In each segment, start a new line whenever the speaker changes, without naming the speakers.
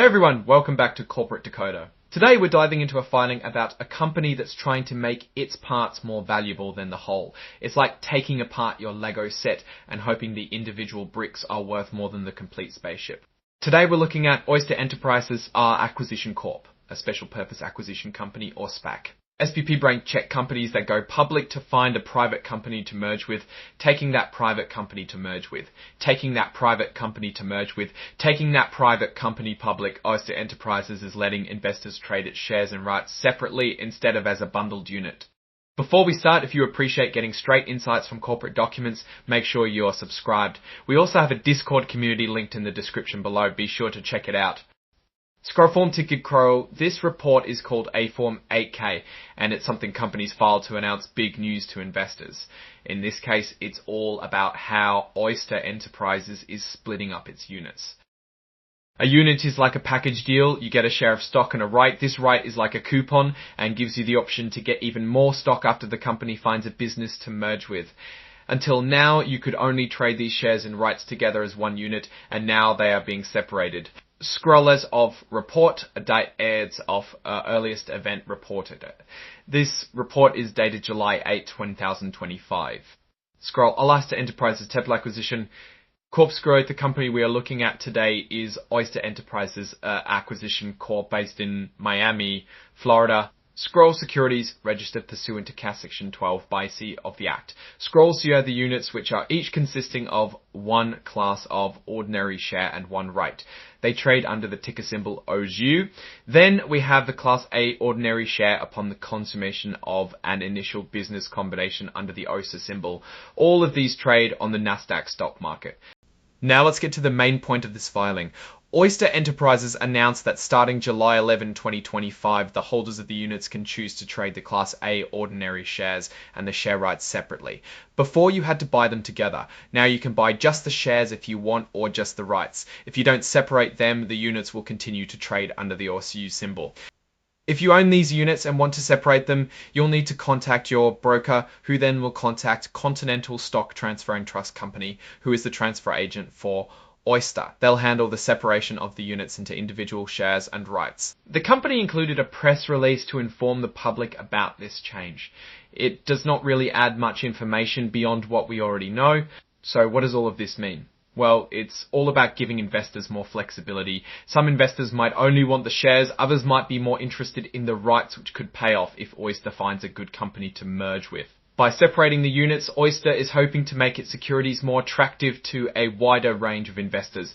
Hey everyone, welcome back to Corporate Decoder. Today we're diving into a filing about a company that's trying to make its parts more valuable than the whole. It's like taking apart your Lego set and hoping the individual bricks are worth more than the complete spaceship. Today we're looking at Oyster Enterprises Accession Corp, a special purpose acquisition company or SPAC. SPP Brain check companies that go public to find a private company to merge with, taking that private company to merge with, taking that private company to merge with, taking that private company public. Oyster Enterprises is letting investors trade its shares and rights separately instead of as a bundled unit. Before we start, if you appreciate getting straight insights from corporate documents, make sure you're subscribed. We also have a Discord community linked in the description below. Be sure to check it out. Scroll form ticket crow. This report is called A Form 8K, and it's something companies file to announce big news to investors. In this case, it's all about how Oyster Enterprises is splitting up its units. A unit is like a package deal. You get a share of stock and a right. This right is like a coupon and gives you the option to get even more stock after the company finds a business to merge with. Until now, you could only trade these shares and rights together as one unit, and now they are being separated. Scroll as of report, a date airs of earliest event reported. This report is dated July 8, 2025. Scroll Oyster Enterprises Temple Acquisition. Corp's growth, the company we are looking at today is Oyster Enterprises Acquisition Corp based in Miami, Florida. Scroll Securities registered pursuant to CAS Section 12 by C of the Act. Scroll are the units which are each consisting of one class of ordinary share and one right. They trade under the ticker symbol OSU. Then we have the Class A ordinary share upon the consummation of an initial business combination under the Oyster symbol. All of these trade on the Nasdaq stock market. Now let's get to the main point of this filing. Oyster Enterprises announced that starting July 11, 2025, the holders of the units can choose to trade the Class A ordinary shares and the share rights separately. Before you had to buy them together. Now you can buy just the shares if you want or just the rights. If you don't separate them, the units will continue to trade under the OSU symbol. If you own these units and want to separate them, you'll need to contact your broker, who then will contact Continental Stock Transfer and Trust Company, who is the transfer agent for Oyster. They'll handle the separation of the units into individual shares and rights. The company included a press release to inform the public about this change. It does not really add much information beyond what we already know. So what does all of this mean? Well, it's all about giving investors more flexibility. Some investors might only want the shares, others might be more interested in the rights, which could pay off if Oyster finds a good company to merge with. By separating the units, Oyster is hoping to make its securities more attractive to a wider range of investors.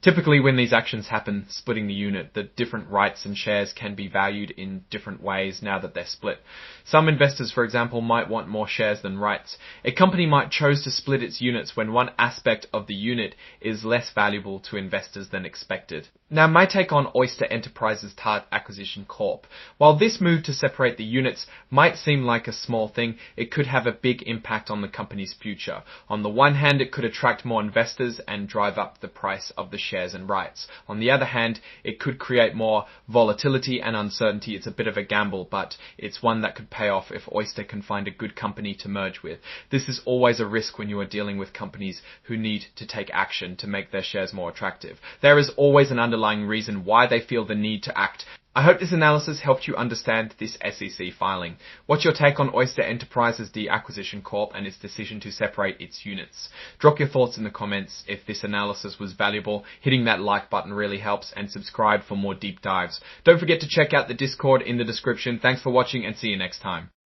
Typically, when these actions happen, splitting the unit, the different rights and shares can be valued in different ways now that they're split. Some investors, for example, might want more shares than rights. A company might choose to split its units when one aspect of the unit is less valuable to investors than expected. Now, my take on Oyster Enterprises Acquisition Corp. While this move to separate the units might seem like a small thing, it could have a big impact on the company's future. On the one hand, it could attract more investors and drive up the price of the shares and rights. On the other hand, it could create more volatility and uncertainty. It's a bit of a gamble, but it's one that could pay off if Oyster can find a good company to merge with. This is always a risk when you are dealing with companies who need to take action to make their shares more attractive. There is always an underlying reason why they feel the need to act. I hope this analysis helped you understand this SEC filing. What's your take on Oyster Enterprises Acquisition Corp and its decision to separate its units? Drop your thoughts in the comments. If this analysis was valuable, hitting that like button really helps, and subscribe for more deep dives. Don't forget to check out the Discord in the description. Thanks for watching and see you next time.